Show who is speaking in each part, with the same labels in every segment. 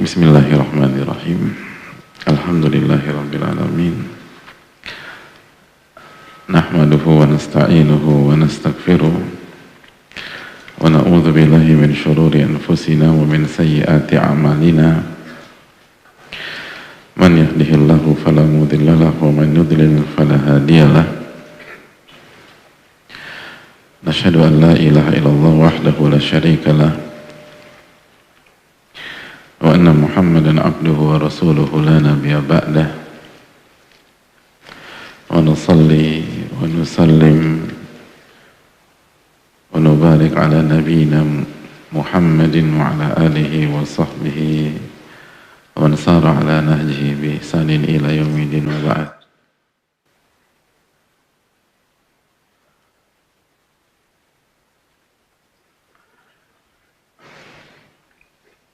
Speaker 1: Bismillahirrahmanirrahim. Alhamdulillahirabbil alamin. Nahmaduhu wa nasta'inuhu wa nastaghfiruh. Wa na'udzu billahi min shururi anfusina wa min sayyiati a'malina. Man yahdihillahu fala mudilla lahu wa man yudlil fala hadiyalah. Nashhadu an la ilaha illallah wahdahu la syarika lah. Wa anna Muhammadan abduhu wa rasuluhu la nabiyya ba'dah. Wa nusalli wa nusallim wa nubarik ala nabiyyina Muhammadin wa ala alihi wa sahbihi wa nasara ala nahjihi bi ihsanin ila yaumidin wa ba'd.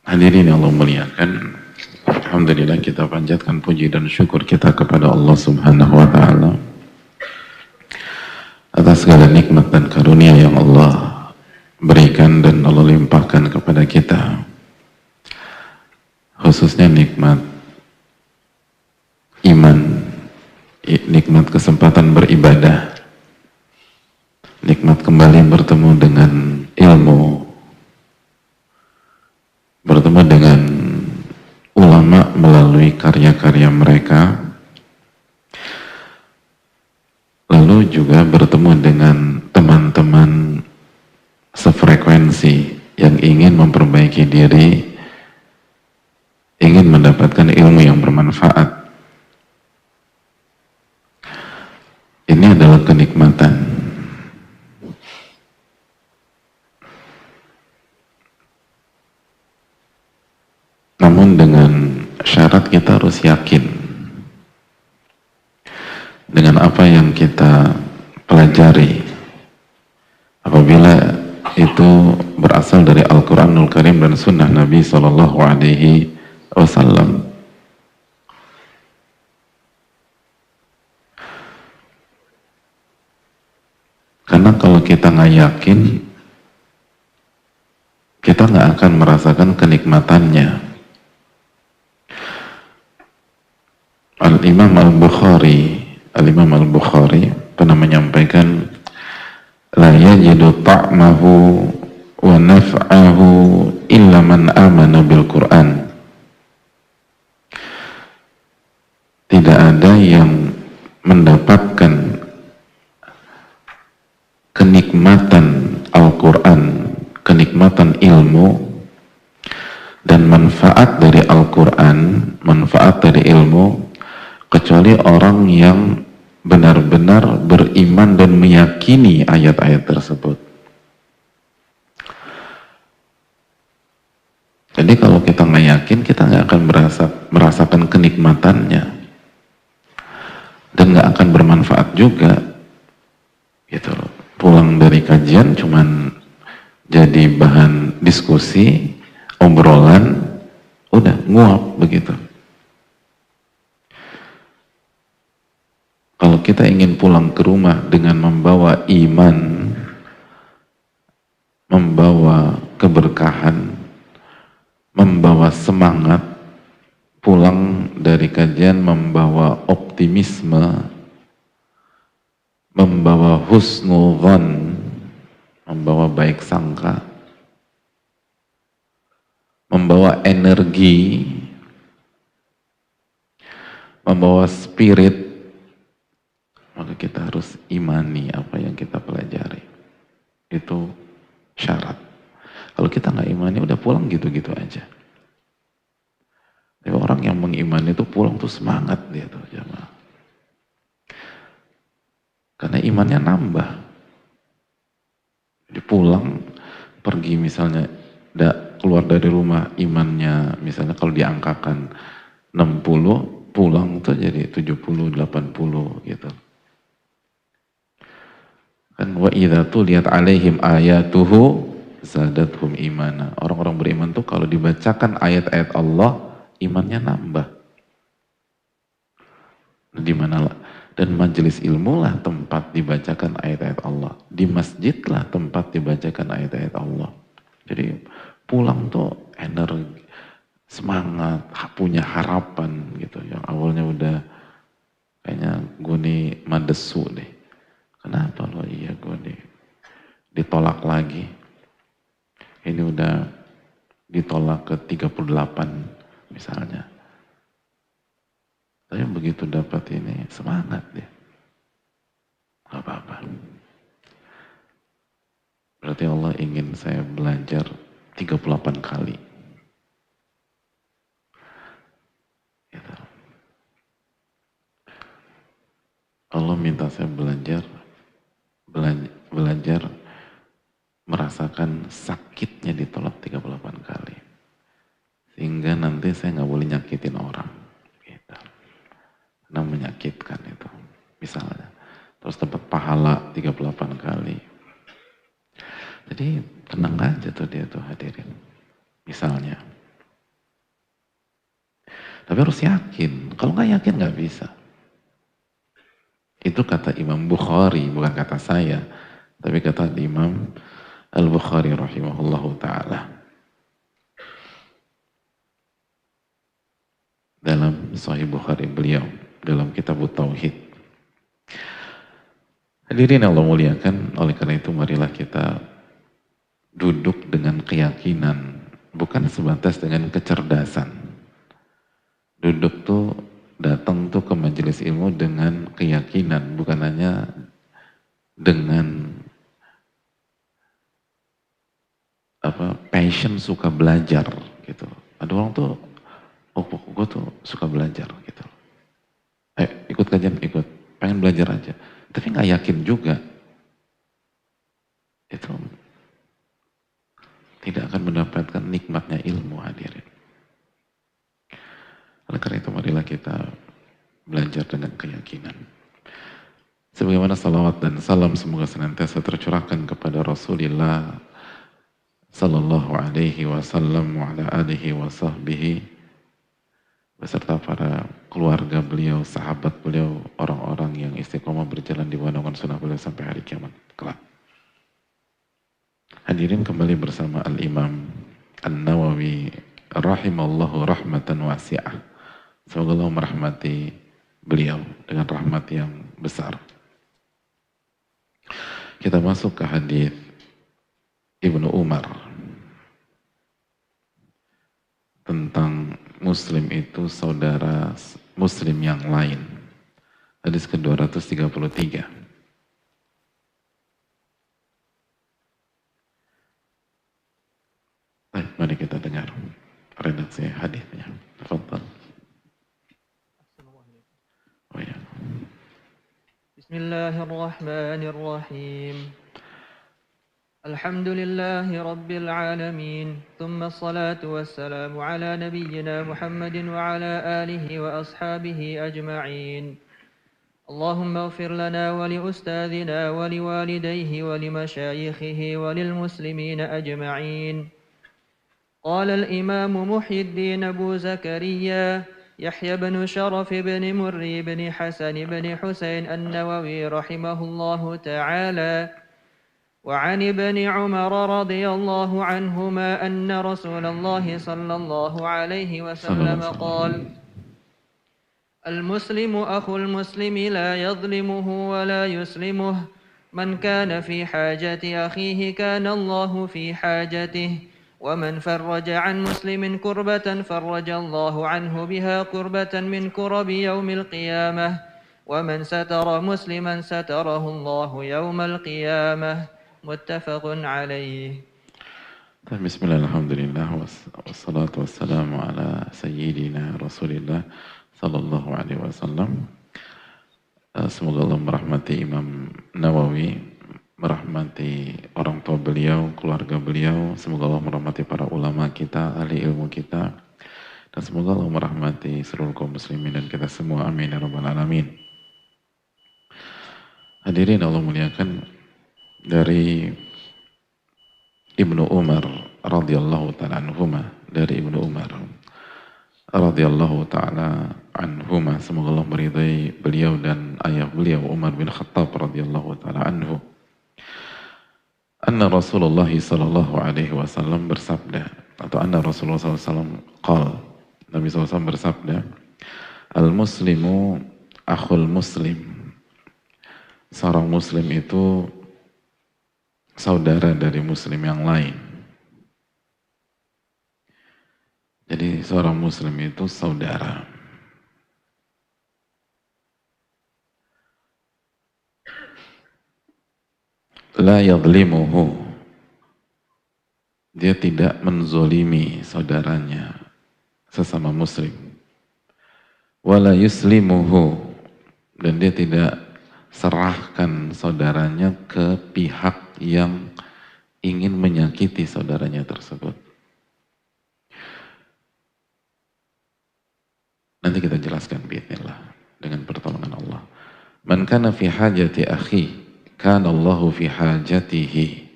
Speaker 1: Hadirin yang Allah muliakan, alhamdulillah kita panjatkan puji dan syukur kita kepada Allah Subhanahu wa taala atas segala nikmat dan karunia yang Allah berikan dan Allah limpahkan kepada kita. Khususnya nikmat iman, nikmat kesempatan beribadah, nikmat kembali bertemu dengan ilmu, bertemu dengan ulama melalui karya-karya mereka, lalu juga bertemu dengan teman-teman sefrekuensi yang ingin memperbaiki diri, ingin mendapatkan ilmu yang bermanfaat. Ini adalah kenikmatan. Namun dengan syarat kita harus yakin dengan apa yang kita pelajari. Apabila itu berasal dari Al-Quranul Karim dan Sunnah Nabi Sallallahu Alaihi Wasallam. Karena kalau kita nggak yakin, kita nggak akan merasakan kenikmatannya. Al-Imam Al-Bukhari pernah menyampaikan, la yajidu ta'mahu wa naf'ahu illa man amana bil Qur'an. Tidak ada yang mendapatkan kenikmatan Al-Quran, kenikmatan ilmu dan manfaat dari Al-Quran, manfaat dari ilmu, kecuali orang yang benar-benar beriman dan meyakini ayat-ayat tersebut. Jadi kalau kita nggak yakin, kita nggak akan merasakan kenikmatannya dan nggak akan bermanfaat juga. Gitu loh. Pulang dari kajian cuman jadi bahan diskusi, obrolan, udah nguap begitu. Kalau kita ingin pulang ke rumah dengan membawa iman, membawa keberkahan, membawa semangat, pulang dari kajian membawa optimisme, membawa husnuzan, membawa baik sangka, membawa energi, membawa spirit, maka kita harus imani apa yang kita pelajari. Itu syarat. Kalau kita nggak imani, udah pulang gitu-gitu aja. Tapi orang yang mengimani itu pulang tuh semangat dia tuh, jamaah. Karena imannya nambah. Jadi pulang, pergi misalnya, keluar dari rumah imannya, misalnya kalau diangkakan 60, pulang tuh jadi 70, 80 gitu. Kan wa idza tuliyat alaihim ayatuhu zadathum imana. Orang-orang beriman tuh kalau dibacakan ayat-ayat Allah, imannya nambah. Di mana dan majelis ilmu lah tempat dibacakan ayat-ayat Allah. Di masjid lah tempat dibacakan ayat-ayat Allah. Jadi pulang tuh energi, semangat, punya harapan gitu. Yang awalnya udah kayaknya gue nih madesu deh. Kenapa lo? Iya gue nih ditolak lagi. Ini udah ditolak ke 38 misalnya. Tapi begitu dapat ini semangat dia. Gak apa-apa. Berarti Allah ingin saya belajar 38 kali. Gitu. Allah minta saya belajar merasakan sakitnya ditolak 38 kali. Sehingga nanti saya nggak boleh nyakitin orang. Gitu. Karena menyakitkan itu. Misalnya. Terus dapat pahala 38 kali. Jadi tenang aja tuh dia tuh hadirin. Misalnya. Tapi harus yakin. Kalau nggak yakin nggak bisa. Itu kata Imam Bukhari, bukan kata saya. Tapi kata Imam Al-Bukhari rahimahullahu ta'ala. Dalam Sahih Bukhari beliau, dalam kitab Tauhid. Hadirin Allah muliakan, oleh karena itu marilah kita duduk dengan keyakinan, bukan sebatas dengan kecerdasan. Duduk tuh, datang tuh ke majelis ilmu dengan keyakinan, bukan hanya dengan passion suka belajar gitu. Ada orang tuh, oh gue tuh suka belajar gitu. Ikut kajian, ikut, pengen belajar aja. Tapi nggak yakin juga. Itu tidak akan mendapatkan nikmatnya ilmu hadirin. Oleh karena itu marilah kita belajar dengan keyakinan. Sebagaimana salawat dan salam semoga senantiasa tercurahkan kepada Rasulullah sallallahu alaihi wasallam wa ala alihi wa sahbihi beserta para keluarga beliau, sahabat beliau, orang-orang yang istiqomah berjalan di naungan sunnah beliau sampai hari kiamat kelak. Hadirin kembali bersama Al-Imam An-Nawawi rahimallahu rahmatan wasi'ah. Semoga Allah merahmati beliau dengan rahmat yang besar. Kita masuk ke hadis Ibnu Umar tentang Muslim itu saudara Muslim yang lain. Hadis ke-233. Baik, mari kita dengar redaksi hadisnya. Tafadhal. Oh ya.
Speaker 2: Bismillahirrahmanirrahim. Alhamdulillahi Rabbil Alamin. Thumma salatu wassalamu ala nabiyyina Muhammadin wa ala alihi wa ashabihi ajma'in. Allahumma ighfir lana wa li ustadhina wa li walidayhi wa li mashayikhihi wa lil muslimina ajma'in. Qala al-imam Muhyiddin Abu Zakaria يحيى بن شرف بن مري بن حسن بن حسين النووي رحمه الله تعالى وعن ابن عمر رضي الله عنهما أن رسول الله صلى الله عليه وسلم قال المسلم أخو المسلم لا يظلمه ولا يسلمه من كان في حاجة أخيه كان الله في حاجته ومن فرج عن مسلم كربة فرج الله عنه بها كربة من كرب يوم القيامة ومن ستر مسلما ستره الله يوم القيامة متفق عليه.
Speaker 1: بسم الله الحمد لله والصلاة والسلام على سيدنا رسول الله صلى الله عليه وسلم. Semoga Allah merahmati Imam Nawawi, merahmati orang tua beliau, keluarga beliau. Semoga Allah merahmati para ulama kita, ahli ilmu kita. Dan semoga Allah merahmati seluruh kaum muslimin dan kita semua. Amin ya rabbal alamin. Hadirin Allah muliakan, dari Ibnu Umar radhiyallahu ta'ala anhuma, dari Ibnu Umar radhiyallahu ta'ala anhuma, semoga Allah meridai beliau dan ayah beliau Umar bin Khattab radhiyallahu ta'ala anhu. Anna Rasulullah sallallahu alaihi wasallam bersabda, atau anna Rasulullah sallallahu alaihi wasallam qala, Nabi SAW bersabda, al-muslimu akhul muslim. Seorang muslim itu saudara dari muslim yang lain. Jadi seorang muslim itu saudara. La yadlimuhu, dia tidak menzolimi saudaranya sesama muslim. Wala yuslimuhu, dan dia tidak serahkan saudaranya ke pihak yang ingin menyakiti saudaranya tersebut. Nanti kita jelaskan biidznillah dengan pertolongan Allah. Man kana fi hajati akhi, kana Allahu fi hajatihi.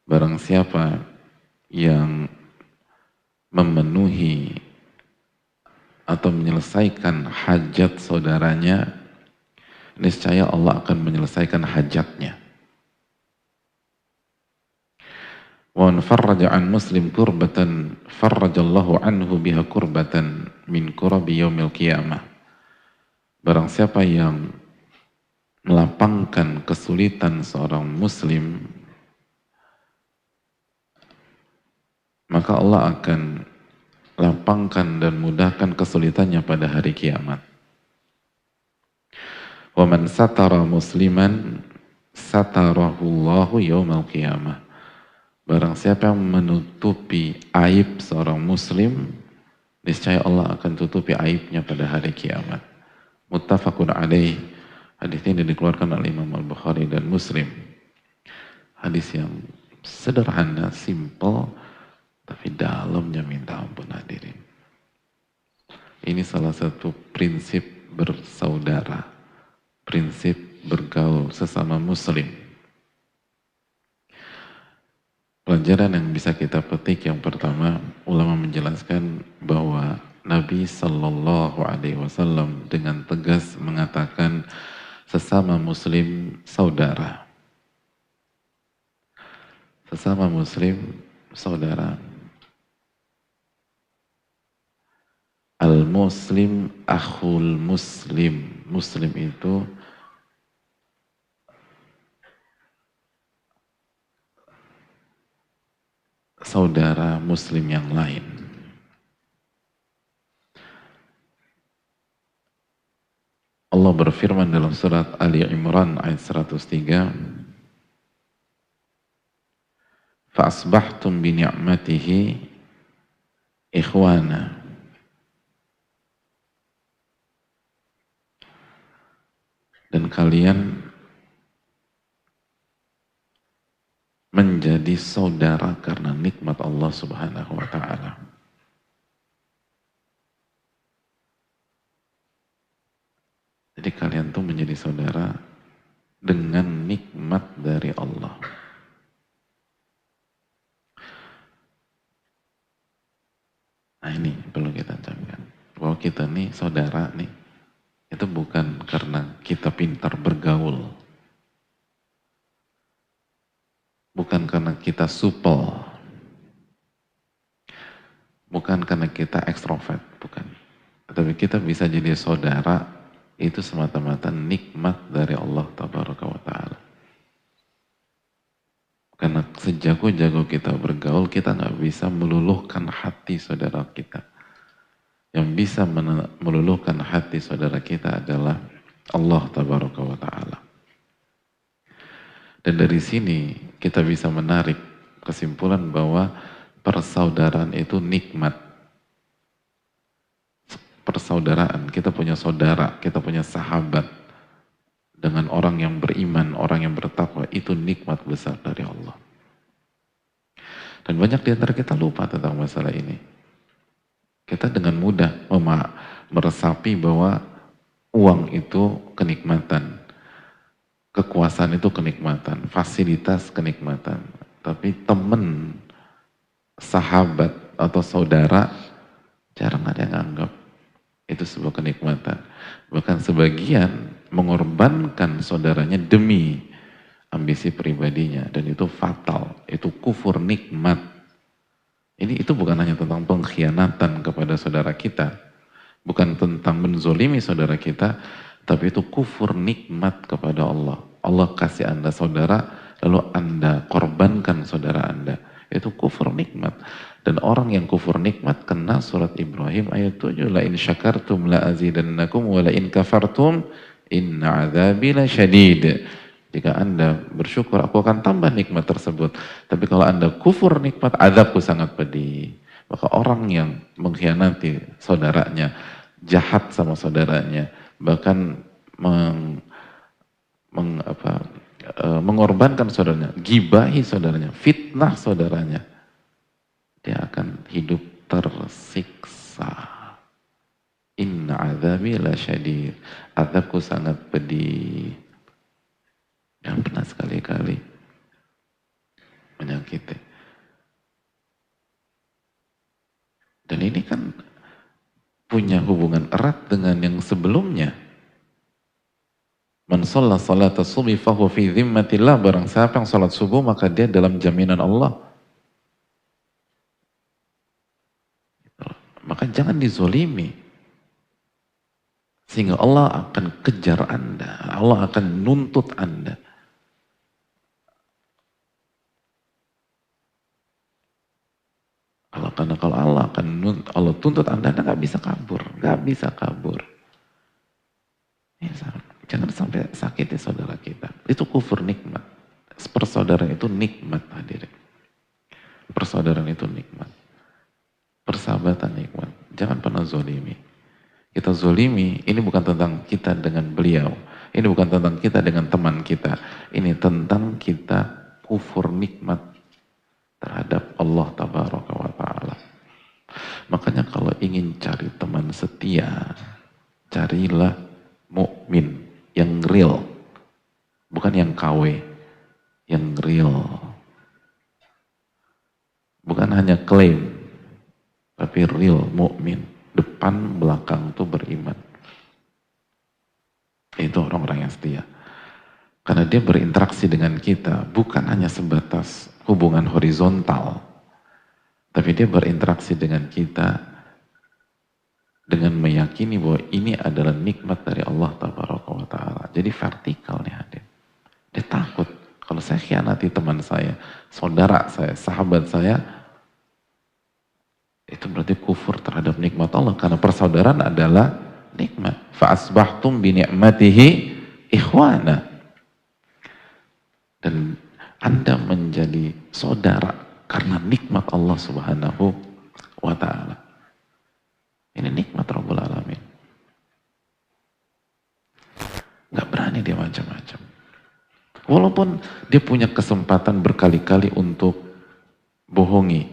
Speaker 1: Barang siapa yang memenuhi atau menyelesaikan hajat saudaranya, niscaya Allah akan menyelesaikan hajatnya. Wa man farraja an muslim kurbatan farrajallahu anhu biha kurbatan min kurabi yaumil qiyamah. Barang siapa yang melapangkan kesulitan seorang muslim, maka Allah akan lapangkan dan mudahkan kesulitannya pada hari kiamat. Wa man satara musliman satarahullahu yaumal qiyamah. Barang siapa yang menutupi aib seorang muslim, niscaya Allah akan tutupi aibnya pada hari kiamat. Muttafaqun alaih. Hadis ini dikeluarkan oleh Imam Al-Bukhari dan Muslim. Hadis yang sederhana, simple, tapi dalamnya minta ampun hadirin. Ini salah satu prinsip bersaudara, prinsip bergaul sesama muslim. Pelajaran yang bisa kita petik yang pertama, ulama menjelaskan bahwa Nabi Sallallahu Alaihi Wasallam dengan tegas mengatakan sesama muslim saudara. Sesama muslim saudara. Al-muslim akhul muslim. Muslim itu saudara muslim yang lain. Allah berfirman dalam surat Ali Imran ayat 103, فَأَصْبَحْتُمْ بِنِعْمَتِهِ إِخْوَانًا. Dan kalian menjadi saudara karena nikmat Allah Subhanahu wa ta'ala. Jadi kalian tuh menjadi saudara dengan nikmat dari Allah. Nah ini perlu kita camkan, bahwa kita nih saudara nih, itu bukan karena kita pintar bergaul, bukan karena kita supel, bukan karena kita ekstrovert, bukan. Tapi kita bisa jadi saudara itu semata-mata nikmat dari Allah Tabaraka wa Ta'ala. Karena sejago-jago kita bergaul, kita nggak bisa meluluhkan hati saudara kita. Yang bisa meluluhkan hati saudara kita adalah Allah Tabaraka wa Ta'ala. Dan dari sini kita bisa menarik kesimpulan bahwa persaudaraan itu nikmat. Persaudaraan, kita punya saudara, kita punya sahabat dengan orang yang beriman, orang yang bertakwa, itu nikmat besar dari Allah. Dan banyak di antara kita lupa tentang masalah ini. Kita dengan mudah meresapi bahwa uang itu kenikmatan, kekuasaan itu kenikmatan, fasilitas kenikmatan. Tapi teman, sahabat atau saudara jarang ada yang anggap itu sebuah kenikmatan. Bahkan sebagian mengorbankan saudaranya demi ambisi pribadinya, dan itu fatal, itu kufur nikmat. Itu bukan hanya tentang pengkhianatan kepada saudara kita, bukan tentang menzolimi saudara kita, tapi itu kufur nikmat kepada Allah. Allah kasih Anda saudara, lalu Anda korbankan saudara Anda. Itu kufur nikmat. Dan orang yang kufur nikmat kena surat Ibrahim ayat 7, la in syakartum la azidannakum wa la in kafartum inna azabi lasyadid. Jika Anda bersyukur, aku akan tambah nikmat tersebut. Tapi kalau Anda kufur nikmat, azabku sangat pedih. Maka orang yang mengkhianati saudaranya, jahat sama saudaranya, bahkan mengorbankan saudaranya, gibahi saudaranya, fitnah saudaranya, dia akan hidup tersiksa. Inna azabi lasyadid. Azabku sangat pedih. Yang pernah sekali-kali menyakiti. Dan ini kan punya hubungan erat dengan yang sebelumnya. Man shalla salata subhi fahuwa fi dhimmatillah. Barang siapa yang salat subuh maka dia dalam jaminan Allah. Maka jangan dizolimi. Sehingga Allah akan kejar Anda. Allah akan nuntut Anda. Karena kalau Allah tuntut Anda nggak bisa kabur. Nggak bisa kabur. Jangan sampai sakiti saudara kita. Itu kufur nikmat. Persaudaraan itu nikmat, hadirin. Persaudaraan itu nikmat. Persahabatan nikmat. Jangan pernah zolimi. Kita zolimi, ini bukan tentang kita dengan beliau. Ini bukan tentang kita dengan teman kita. Ini tentang kita kufur nikmat terhadap Allah Tabaraka wa Ta'ala. Makanya kalau ingin cari teman setia, carilah mukmin yang real, bukan yang KW, yang real. Bukan hanya klaim, tapi real mukmin, depan belakang tuh beriman. Itu orang-orang yang setia. Karena dia berinteraksi dengan kita bukan hanya sebatas hubungan horizontal, tapi dia berinteraksi dengan kita dengan meyakini bahwa ini adalah nikmat dari Allah Tabaraka wa Ta'ala. Jadi vertikal nih hadir. Dia takut kalau saya khianati teman saya, saudara saya, sahabat saya, itu berarti kufur terhadap nikmat Allah. Karena persaudaraan adalah nikmat. Fa'asbahtum bini'matihi ikhwana. Dan Anda menjadi saudara karena nikmat Allah Subhanahu wa Ta'ala. Ini nikmat Rabbul Alamin. Gak berani dia macam-macam. Walaupun dia punya kesempatan berkali-kali untuk bohongi.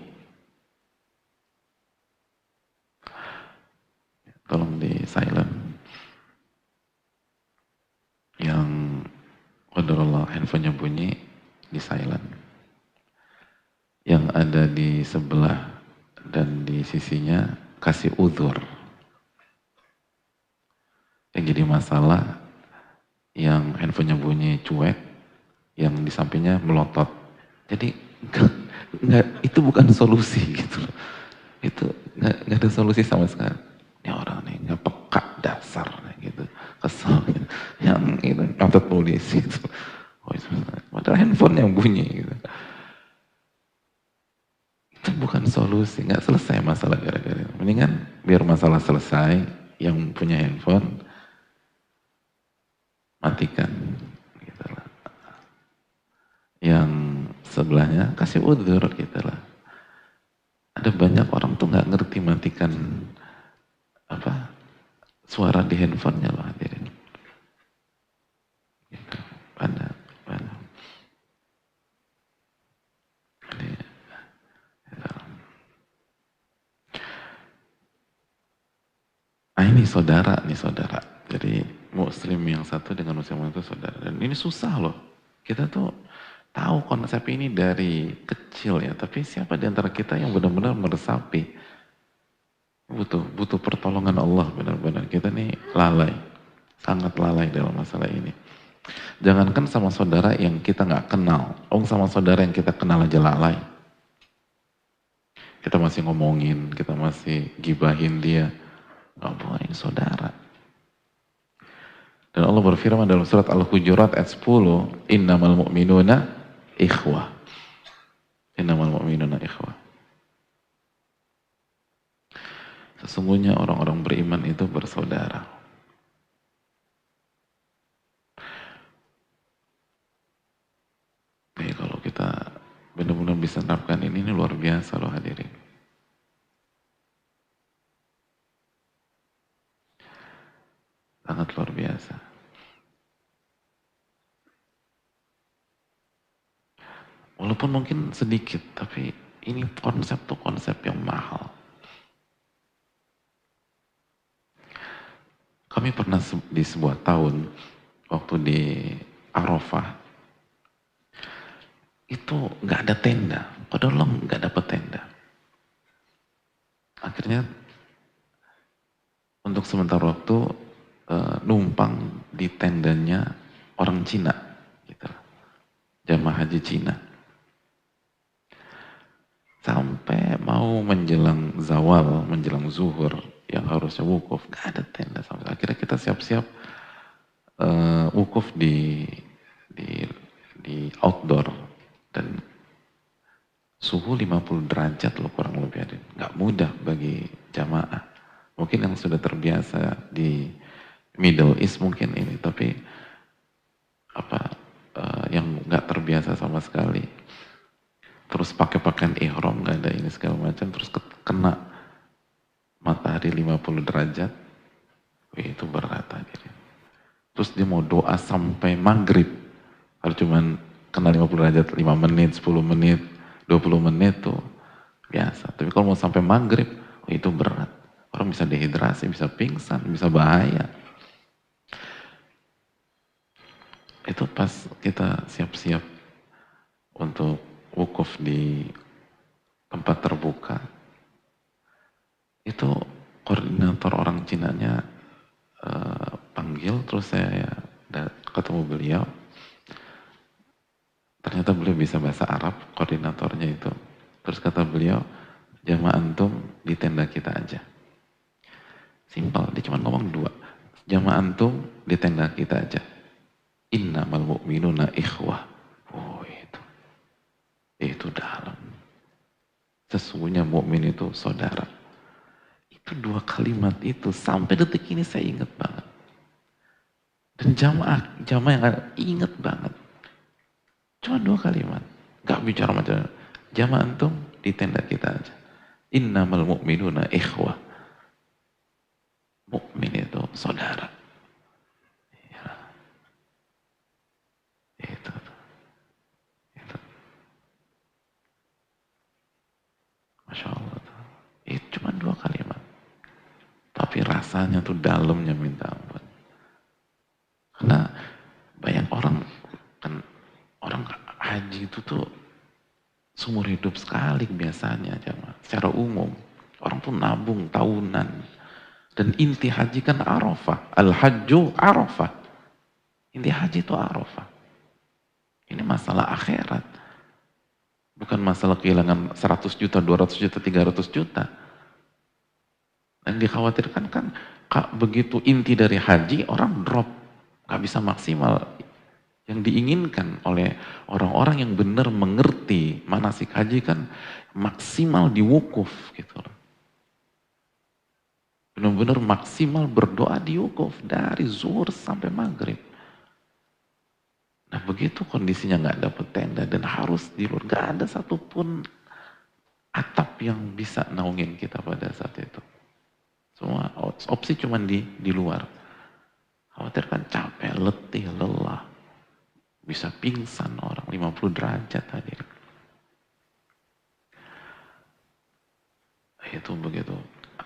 Speaker 1: Tolong di silent. Yang qadarullah handphonenya bunyi, di silent. Yang ada di sebelah dan di sisinya kasih uzur. Yang jadi masalah, yang handphonenya bunyi cuek, yang di sampingnya melotot. Jadi itu bukan solusi gitu loh. Itu nggak ada solusi sama sekali. Ini orang nih nggak peka dasar gitu, kesel gitu. Yang itu nonton polisi gitu. Padahal handphone yang bunyi gitu. Itu bukan solusi, nggak selesai masalah gara-gara. Mendingan biar masalah selesai, yang punya handphone matikan, gitu lah. Yang sebelahnya kasih udzur, gitu lah. Ada banyak orang tuh nggak ngerti matikan suara di handphonenya loh hadirin. Gitu. Ada. Ini saudara. Jadi muslim yang satu dengan muslim yang itu saudara. Dan ini susah loh. Kita tuh tahu konsep ini dari kecil ya. Tapi siapa di antara kita yang benar-benar meresapi? Butuh pertolongan Allah benar-benar. Kita nih lalai. Sangat lalai dalam masalah ini. Jangankan sama saudara yang kita nggak kenal, sama saudara yang kita kenal aja lalai. Kita masih ngomongin, kita masih gibahin dia. Nggak boleh, ini saudara. Dan Allah berfirman dalam surat Al-Hujurat ayat 10, Innamal mu'minuna ikhwah. Innamal mu'minuna ikhwah. Sesungguhnya orang-orang beriman itu bersaudara. Nih kalau kita benar-benar bisa menerapkan ini luar biasa loh hadirin. Sangat luar biasa. Walaupun mungkin sedikit, tapi ini konsep tuh konsep yang mahal. Kami pernah di sebuah tahun, waktu di Arafah, itu nggak ada tenda. Padahal nggak dapet tenda. Akhirnya untuk sementara waktu numpang di tendanya orang Cina, gitu. Jamaah haji Cina. Sampai mau menjelang zawal, menjelang zuhur, yang harusnya wukuf, nggak ada tenda. Akhirnya kita siap-siap wukuf di outdoor, dan suhu 50 derajat loh kurang lebih ada. Nggak mudah bagi jamaah. Mungkin yang sudah terbiasa di Middle East mungkin ini, tapi yang nggak terbiasa sama sekali. Terus pakai pakaian ihram, nggak ada ini segala macam, terus kena matahari 50 derajat, itu berat hadirin. Terus dia mau doa sampai maghrib, kalau cuman kena 50 derajat 5 menit, 10 menit, 20 menit tuh biasa. Tapi kalau mau sampai maghrib, itu berat. Orang bisa dehidrasi, bisa pingsan, bisa bahaya. Itu pas kita siap-siap untuk wukuf di tempat terbuka, itu koordinator orang Cinanya panggil, terus saya ketemu beliau. Ternyata beliau bisa bahasa Arab, koordinatornya itu. Terus kata beliau, jamaah antum di tenda kita aja. Simpel, dia cuma ngomong 2. Jamaah antum di tenda kita aja. Innamal mu'minuna ikhwah. Oh itu dalam. Sesungguhnya mukmin itu saudara. Itu 2 kalimat itu sampai detik ini saya ingat banget. Dan jamaah yang ada ingat banget. Cuma 2 kalimat. Gak bicara macam jamaah antum di tenda kita aja. Innamal mu'minuna ikhwah. Mukmin itu saudara. Itu. Masya Allah. Itu cuma 2 kalimat. Tapi rasanya tuh dalamnya minta ampun. Karena banyak orang, kan orang haji itu tuh seumur hidup sekali biasanya. Secara umum. Orang tuh nabung tahunan. Dan inti haji kan Arafah. Al-hajju Arafah. Inti haji itu Arafah. Ini masalah akhirat. Bukan masalah kehilangan 100 juta, 200 juta, 300 juta. Dan dikhawatirkan kan begitu inti dari haji, orang drop. Gak bisa maksimal. Yang diinginkan oleh orang-orang yang benar mengerti manasik haji kan maksimal di wukuf gitu loh. Benar-benar maksimal berdoa di wukuf dari zuhur sampai maghrib. Nah begitu kondisinya nggak dapet tenda dan harus di luar, nggak ada satupun atap yang bisa naungin kita pada saat itu. Semua opsi cuma di luar. Khawatir kan capek, letih, lelah, bisa pingsan orang 50 derajat hadir. Itu begitu.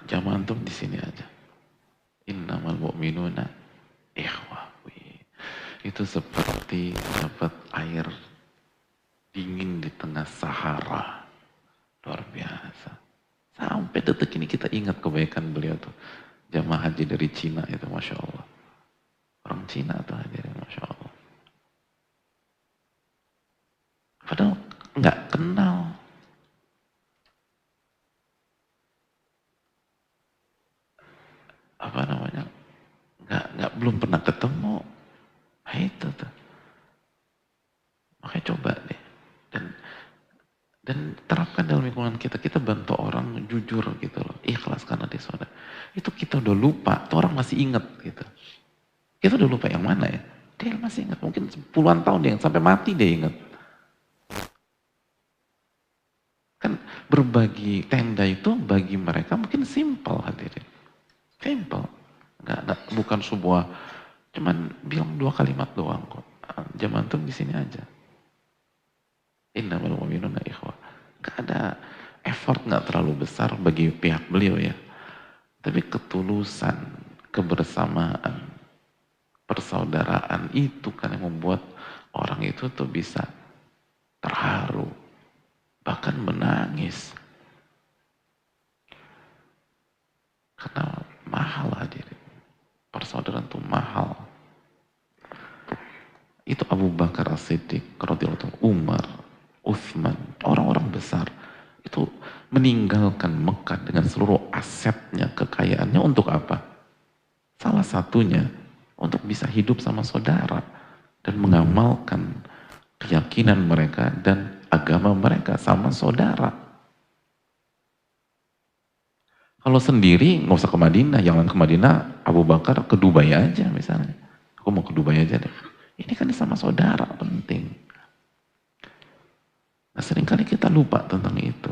Speaker 1: Jamaah antum di sini aja. Innamal mu'minuna ikhwah. Itu seperti dapat air dingin di tengah Sahara. Luar biasa. Sampai detik ini kita ingat kebaikan beliau tuh. Jamaah haji dari Cina itu, Masya Allah. Orang Cina tuh hadir, Masya Allah. nggak kenal. Apa namanya? Belum pernah ketemu. Nah, itu tuh. Makanya coba deh. Dan terapkan dalam lingkungan kita. Kita bantu orang jujur gitu loh. Ikhlas karena dia saudara. Itu kita udah lupa. Tuh orang masih inget gitu. Kita udah lupa yang mana ya. Dia masih ingat. Mungkin puluhan tahun dia ingat. Sampai mati dia ingat. Kan berbagi tenda itu bagi mereka mungkin simpel hadirin. Simpel. Bukan sebuah, cuman bilang 2 kalimat doang kok. Jam antum di sini aja. Innamal mu'minuna ikhwah. Gak ada effort, gak terlalu besar bagi pihak beliau ya. Tapi ketulusan, kebersamaan, persaudaraan itu kan yang membuat orang itu tuh bisa terharu, bahkan menangis. Karena mahal hadirin. Persaudaraan itu mahal. Itu Abu Bakar As-Siddiq, radhiyallahu Umar, Uthman, orang-orang besar itu meninggalkan Mekah dengan seluruh asetnya, kekayaannya untuk apa? Salah satunya untuk bisa hidup sama saudara dan mengamalkan keyakinan mereka dan agama mereka sama saudara. Kalau sendiri nggak usah ke Madinah, jangan ke Madinah, Abu Bakar ke Dubai aja misalnya. Aku mau ke Dubai aja deh. Ini kan sama saudara penting. Nah seringkali kita lupa tentang itu.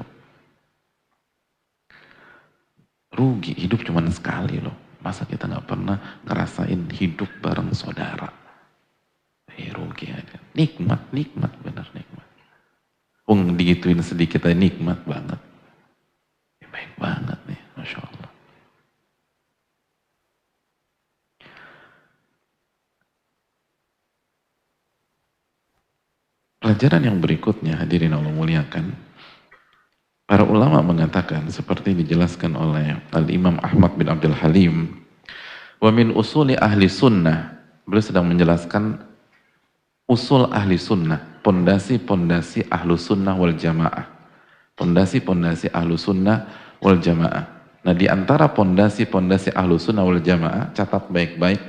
Speaker 1: Rugi, hidup cuma sekali loh. Masa kita nggak pernah ngerasain hidup bareng saudara. Rugi aja. Nikmat, bener nikmat. Digituin sedikit aja nikmat banget. Baik banget nih, Masya Allah. Pelajaran yang berikutnya, hadirin Allah muliakan, para ulama mengatakan seperti dijelaskan oleh Al-Imam Ahmad bin Abdul Halim, wa min usuli ahli sunnah, beliau sedang menjelaskan usul ahli sunnah, pondasi-pondasi ahlu sunnah wal jamaah, pondasi-pondasi ahlu sunnah wal jamaah. Nah di antara pondasi-pondasi ahlu sunnah wal jamaah, catat baik-baik,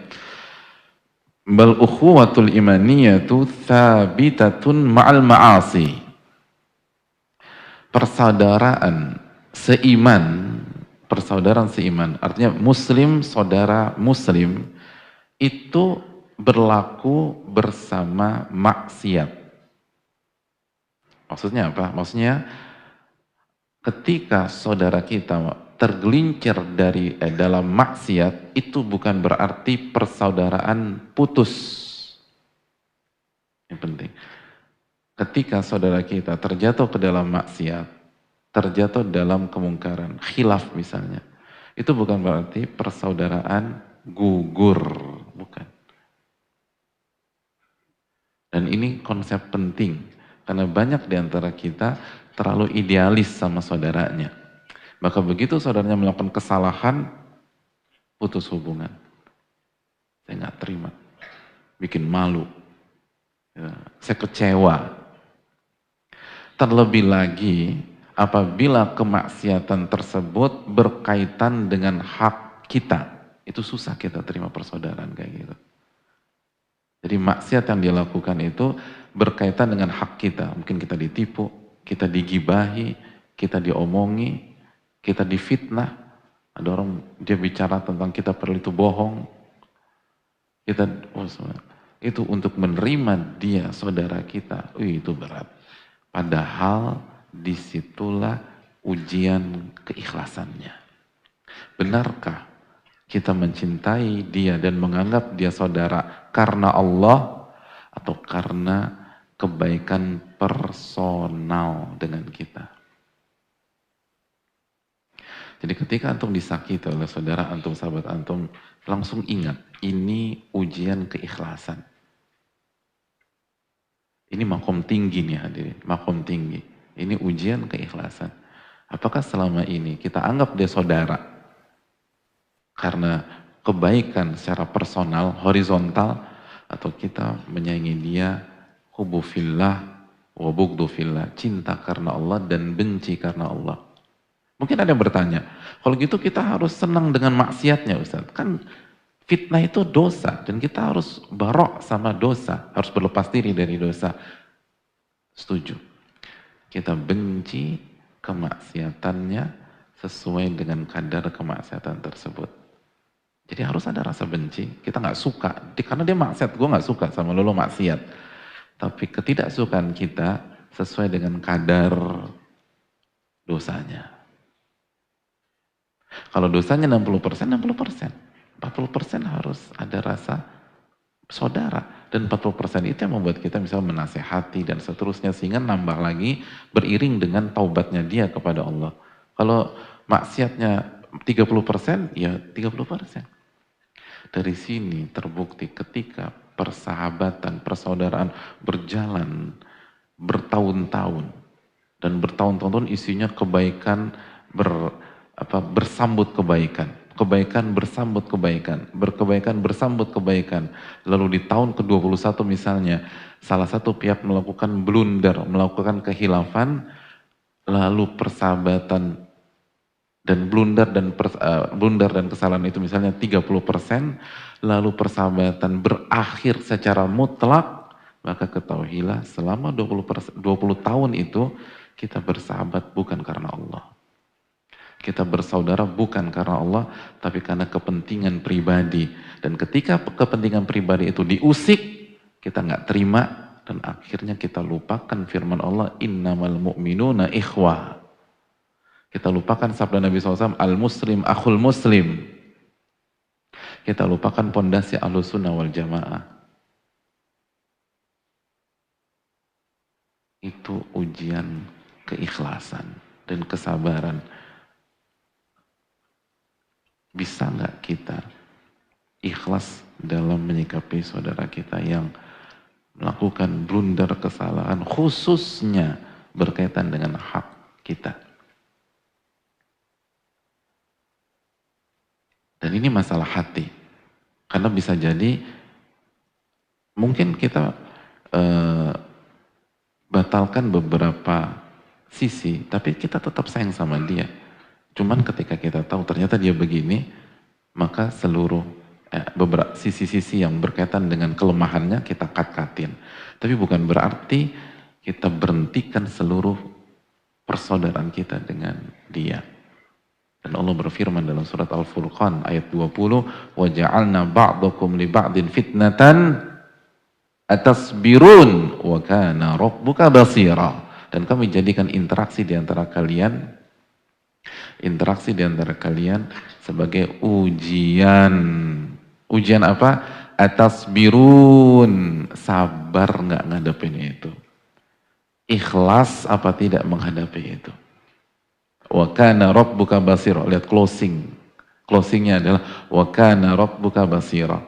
Speaker 1: bal ukhuwatul imaniyatu thabitatun ma'al ma'asi. Persaudaraan seiman, artinya muslim, saudara muslim, itu berlaku bersama maksiat. Maksudnya apa? Maksudnya ketika saudara kita tergelincir dalam maksiat, itu bukan berarti persaudaraan putus. Yang penting. Ketika saudara kita terjatuh ke dalam maksiat, terjatuh dalam kemungkaran, khilaf misalnya, itu bukan berarti persaudaraan gugur, bukan. Dan ini konsep penting, karena banyak di antara kita terlalu idealis sama saudaranya. Maka begitu saudaranya melakukan kesalahan, putus hubungan. Saya nggak terima, bikin malu, saya kecewa. Terlebih lagi apabila kemaksiatan tersebut berkaitan dengan hak kita, itu susah kita terima persaudaraan kayak gitu. Jadi maksiat yang dia lakukan itu berkaitan dengan hak kita. Mungkin kita ditipu, kita digibahi, kita diomongi, kita difitnah. Ada orang dia bicara tentang kita perlu itu bohong. Itu untuk menerima dia saudara kita, itu berat. Padahal disitulah ujian keikhlasannya. Benarkah kita mencintai dia dan menganggap dia saudara karena Allah atau karena kebaikan personal dengan kita? Jadi ketika antum disakiti oleh saudara antum, sahabat antum, langsung ingat, ini ujian keikhlasan. Ini makom tinggi nih hadirin, makom tinggi. Ini ujian keikhlasan. Apakah selama ini kita anggap dia saudara karena kebaikan secara personal, horizontal, atau kita menyayangi dia hubbu fillah wa bughdhu fillah, cinta karena Allah dan benci karena Allah. Mungkin ada yang bertanya, kalau gitu kita harus senang dengan maksiatnya Ustaz. Kan fitnah itu dosa dan kita harus barok sama dosa, harus berlepas diri dari dosa. Setuju. Kita benci kemaksiatannya sesuai dengan kadar kemaksiatan tersebut. Jadi harus ada rasa benci. Kita nggak suka, karena dia maksiat, gue nggak suka sama lo maksiat. Tapi ketidaksukaan kita sesuai dengan kadar dosanya. Kalau dosanya 60%, 60%. 40% harus ada rasa saudara. Dan 40% itu yang membuat kita misalnya menasehati dan seterusnya. Sehingga nambah lagi beriring dengan taubatnya dia kepada Allah. Kalau maksiatnya 30%, ya 30%. Dari sini terbukti ketika persahabatan, persaudaraan berjalan bertahun-tahun. Dan bertahun-tahun isinya kebaikan bersambut kebaikan. Kebaikan bersambut kebaikan, berkebaikan bersambut kebaikan. Lalu di tahun ke-21 misalnya, salah satu pihak melakukan blunder, melakukan kehilafan, lalu persahabatan dan blunder dan kesalahan itu misalnya 30%, lalu persahabatan berakhir secara mutlak, maka ketahuilah selama 20 tahun itu kita bersahabat bukan karena Allah. Kita bersaudara bukan karena Allah, tapi karena kepentingan pribadi. Dan ketika kepentingan pribadi itu diusik, kita nggak terima, dan akhirnya kita lupakan firman Allah, innamal mu'minuna ikhwah. Kita lupakan sabda Nabi SAW, al-muslim akhul muslim. Kita lupakan pondasi ahlus sunnah wal jamaah. Itu ujian keikhlasan dan kesabaran. Bisa nggak kita ikhlas dalam menyikapi saudara kita yang melakukan blunder kesalahan, khususnya berkaitan dengan hak kita. Dan ini masalah hati. Karena bisa jadi mungkin kita batalkan beberapa sisi, tapi kita tetap sayang sama dia. Cuman ketika kita tahu ternyata dia begini, maka seluruh beberapa sisi-sisi yang berkaitan dengan kelemahannya kita cut-cutin. Tapi bukan berarti kita berhentikan seluruh persaudaraan kita dengan dia. Dan Allah berfirman dalam surat Al-Furqan ayat 20, وَجَعَلْنَا بَعْضَكُمْ لِبَعْضٍ فِتْنَةً أَتَصْبِرُونَ وَكَانَ رَبُّكَ بَصِيرًا. Dan kami jadikan interaksi di antara kalian sebagai ujian. Ujian apa? Atasbirun, sabar nggak ngadepin itu. Ikhlas apa tidak menghadapi itu. Wa kana rabbuka basira. Lihat closingnya adalah wa kana rabbuka basira.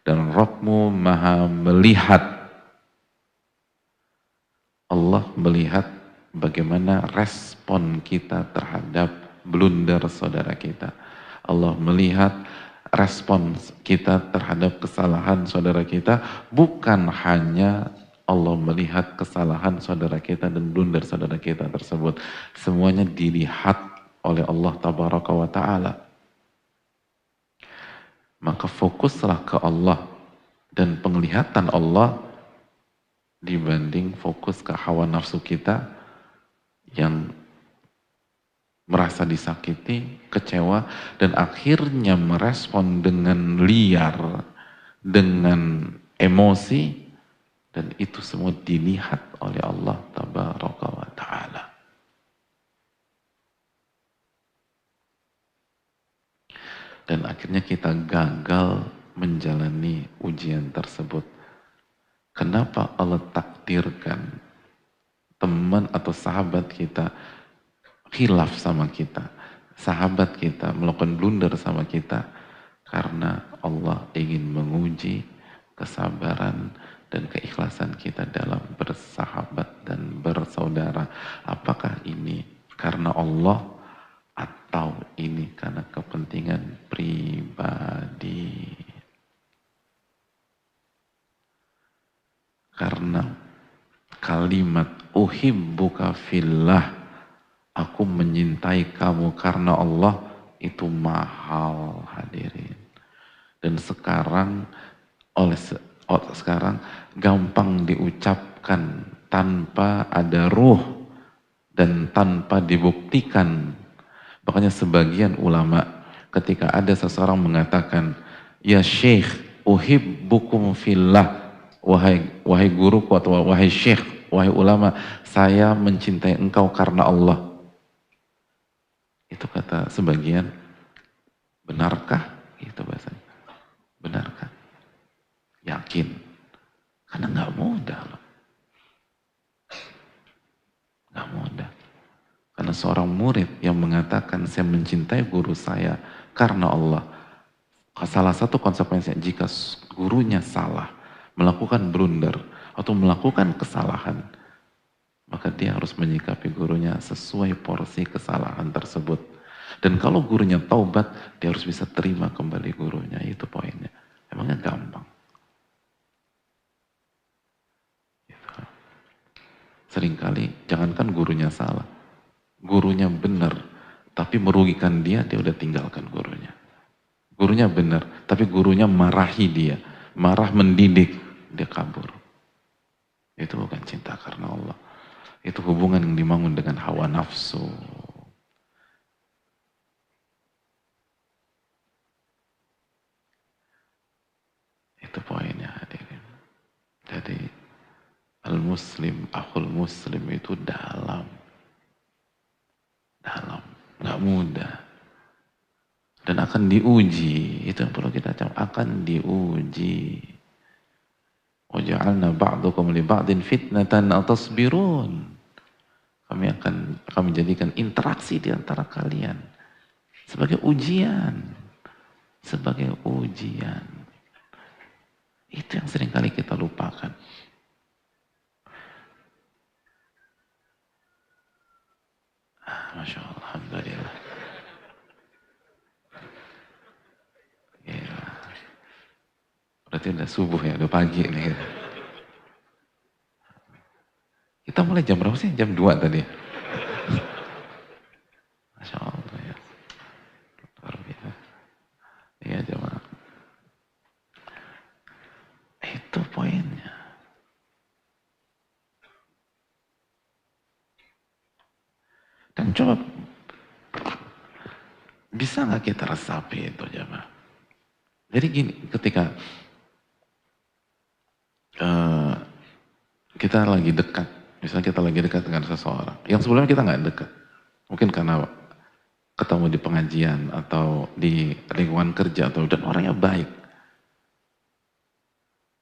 Speaker 1: Dan Rabbmu maha melihat. Allah melihat bagaimana respon kita terhadap blunder saudara kita. Allah melihat respon kita terhadap kesalahan saudara kita. Bukan hanya Allah melihat kesalahan saudara kita dan blunder saudara kita tersebut. Semuanya dilihat oleh Allah Tabaraka wa Ta'ala. Maka fokuslah ke Allah dan penglihatan Allah dibanding fokus ke hawa nafsu kita yang merasa disakiti, kecewa, dan akhirnya merespon dengan liar, dengan emosi, dan itu semua dilihat oleh Allah Tabaraka wa Ta'ala. Dan akhirnya kita gagal menjalani ujian tersebut. Kenapa Allah takdirkan teman atau sahabat kita khilaf sama kita, sahabat kita melakukan blunder sama kita? Karena Allah ingin menguji kesabaran dan keikhlasan kita dalam bersahabat dan bersaudara. Apakah ini karena Allah atau ini karena kepentingan pribadi? Karena kalimat uhibbuka fillah, aku menyintai kamu karena Allah, itu mahal hadirin. Dan sekarang sekarang gampang diucapkan tanpa ada ruh dan tanpa dibuktikan. Makanya sebagian ulama ketika ada seseorang mengatakan, ya Syekh, uhibbukum fillah, wahai guruku atau wahai Syekh, wahai ulama, saya mencintai engkau karena Allah. Itu kata sebagian, benarkah? Itu bahasanya. Benarkah? Yakin? Karena nggak mudah loh. Nggak mudah. Karena seorang murid yang mengatakan saya mencintai guru saya karena Allah. Salah satu konsekuensinya jika gurunya salah, melakukan blunder atau melakukan kesalahan, maka dia harus menyikapi gurunya sesuai porsi kesalahan tersebut. Dan kalau gurunya taubat, dia harus bisa terima kembali gurunya. Itu poinnya. Emangnya gampang. Seringkali, jangankan gurunya salah, gurunya benar, tapi merugikan dia, dia udah tinggalkan gurunya. Gurunya benar, tapi gurunya marahi dia, marah mendidik, dia kabur. Itu bukan cinta karena Allah. Itu hubungan yang dibangun dengan hawa nafsu. Itu poinnya hadirin. Jadi al-muslim, akhul muslim itu dalam, nggak mudah. Dan akan diuji, itu yang perlu kita catat, akan diuji. Waja'alna ba'dukum li ba'din fitnatan atasbirun. Kami jadikan interaksi di antara kalian sebagai ujian. Sebagai ujian. Itu yang seringkali kita lupakan. Masya Allah, alhamdulillah. Ya. Berarti udah subuh ya, udah pagi nih. Kita mulai jam berapa sih? Jam 2 tadi. Masya Allah ya. Luar biasa. Iya jemaah. Itu poinnya. Dan coba, bisa nggak kita resapi itu jemaah? Jadi gini, ketika kita lagi dekat, misalnya kita lagi dekat dengan seseorang, yang sebelumnya kita nggak dekat, mungkin karena ketemu di pengajian atau di lingkungan kerja atau dan orangnya baik.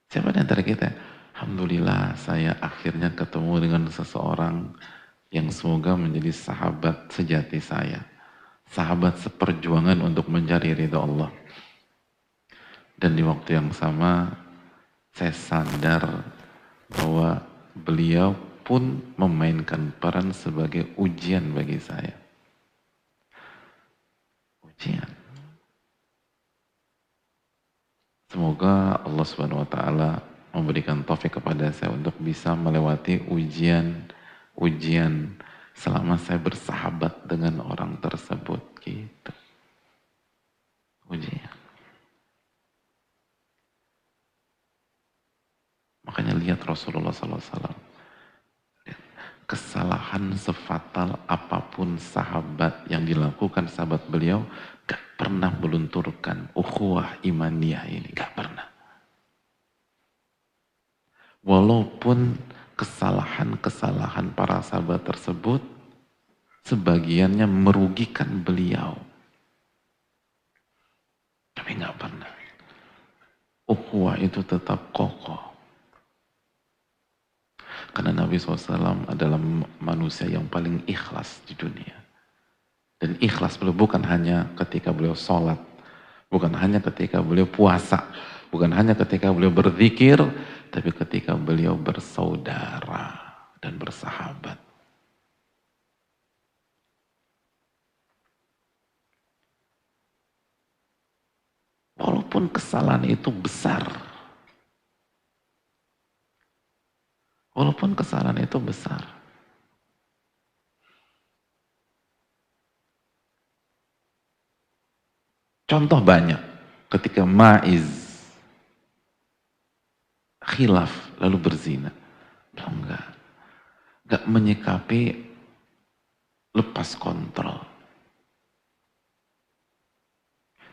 Speaker 1: Siapa di antara kita? Alhamdulillah saya akhirnya ketemu dengan seseorang yang semoga menjadi sahabat sejati saya, sahabat seperjuangan untuk mencari ridha Allah. Dan di waktu yang sama saya sadar bahwa beliau pun memainkan peran sebagai ujian bagi saya. Ujian. Semoga Allah Subhanahu wa taala memberikan taufik kepada saya untuk bisa melewati ujian selama saya bersahabat dengan orang tersebut gitu. Ujian. Makanya lihat Rasulullah SAW. Kesalahan sefatal apapun sahabat yang dilakukan sahabat beliau, gak pernah melunturkan ukhuwah imaniyah ini. Gak pernah. Walaupun kesalahan-kesalahan para sahabat tersebut sebagiannya merugikan beliau. Tapi gak pernah. Ukhuwah itu tetap kokoh. Karena Nabi SAW adalah manusia yang paling ikhlas di dunia. Dan ikhlas beliau bukan hanya ketika beliau sholat, bukan hanya ketika beliau puasa, bukan hanya ketika beliau berzikir, tapi ketika beliau bersaudara dan bersahabat. Walaupun kesalahan itu besar, walaupun kesalahan itu besar, Contoh banyak. Ketika Ma'iz khilaf lalu berzina. Belum enggak menyikapi lepas kontrol.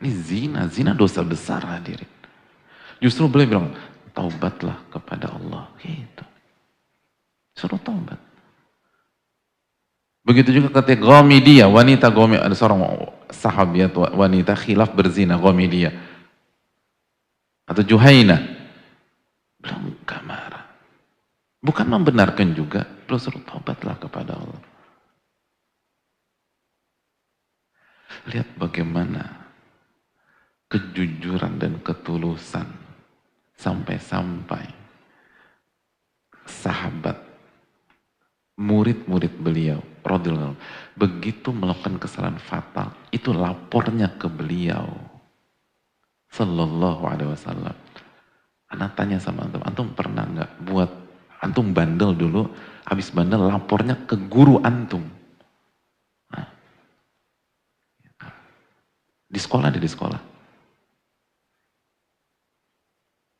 Speaker 1: Ini zina dosa besar hadirin. Justru beliau bilang, taubatlah kepada Allah. Gitu. Suruh taubat. Begitu juga ketika Ghamidiyah, wanita Ghamidiyah, ada seorang sahabiat wanita khilaf berzina, Ghamidiyah. Atau Juhaina. Belum enggak marah. Bukan membenarkan juga, beliau suruh taubatlah kepada Allah. Lihat bagaimana kejujuran dan ketulusan sampai-sampai sahabat, murid-murid beliau, radhiyallahu anhu, begitu melakukan kesalahan fatal, itu lapornya ke beliau, sallallahu alaihi wasallam. Anak tanya sama antum, antum pernah nggak buat, antum bandel dulu, habis bandel lapornya ke guru antum. Nah, di sekolah.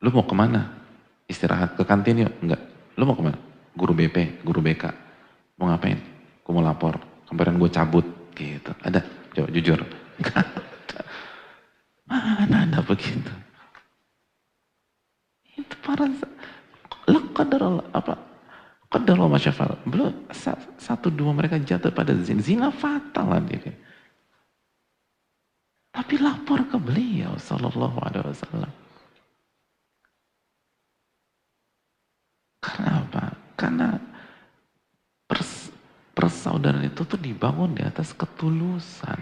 Speaker 1: Lu mau kemana? Istirahat ke kantin yuk? Enggak. Lu mau kemana? Guru BP, guru BK. Mau ngapain? Aku mau lapor. Kemarin gue cabut. Gitu. Ada? Coba jujur. Enggak ada. Mana ada begitu? Itu para... Lah qadar Allah. Apa? Qadar Allah masyafal. Belum. Satu dua mereka jatuh pada zina. Zina fatal hadirin. Tapi lapor ke beliau sallallahu alaihi wasallam. Karena apa? Karena persaudaraan itu tuh dibangun di atas ketulusan.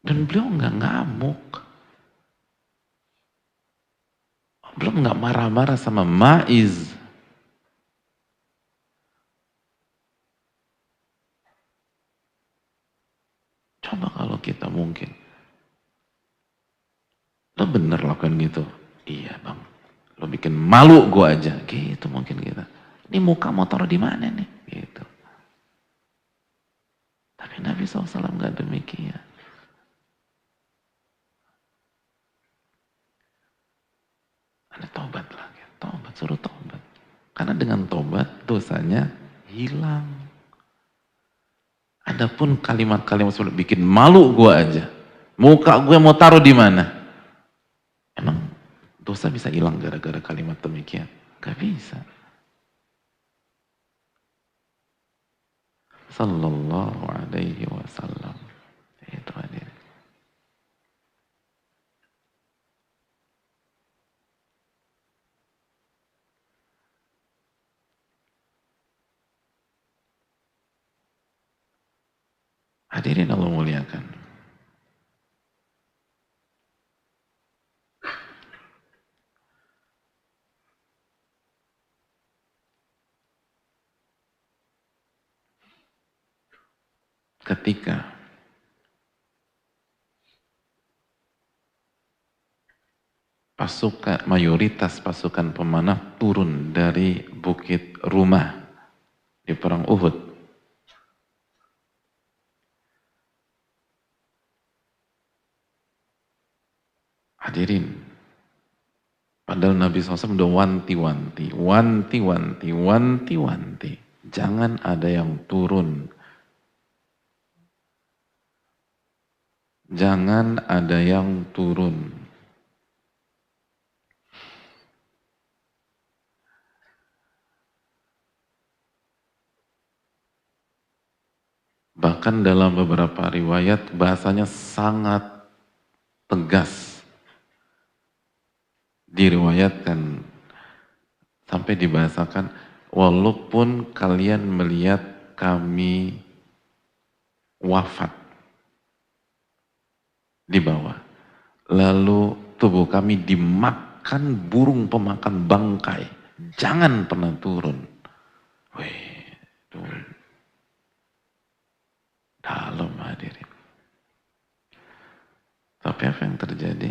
Speaker 1: Dan beliau nggak ngamuk. Beliau nggak marah-marah sama Ma'iz. Coba kalau kita mungkin. Lo bener lakukan gitu? Iya bang. Lo bikin malu gue aja. Gitu mungkin kita. Ini muka mau taruh di mana nih? Gitu. Tapi Nabi SAW nggak demikian. Anda tobat lagi. Tobat, suruh tobat. Karena dengan tobat dosanya hilang. Adapun kalimat-kalimat sudah bikin malu gue aja. Muka gue mau taruh di mana? Emang dosa bisa hilang gara-gara kalimat demikian? Gak bisa. Sallallahu alaihi wasallam. Itu hadir. Hadirin Allah muliakan. Ketika mayoritas pasukan pemanah turun dari bukit Rumah di perang Uhud, hadirin, padahal Nabi SAW udah wanti-wanti, jangan ada yang turun, jangan ada yang turun. Bahkan dalam beberapa riwayat bahasanya sangat tegas. Diriwayatkan sampai dibahasakan, walaupun kalian melihat kami wafat di bawah, lalu tubuh kami dimakan burung pemakan bangkai, jangan pernah turun. Wih, turun. Dalam hadirin. Tapi apa yang terjadi?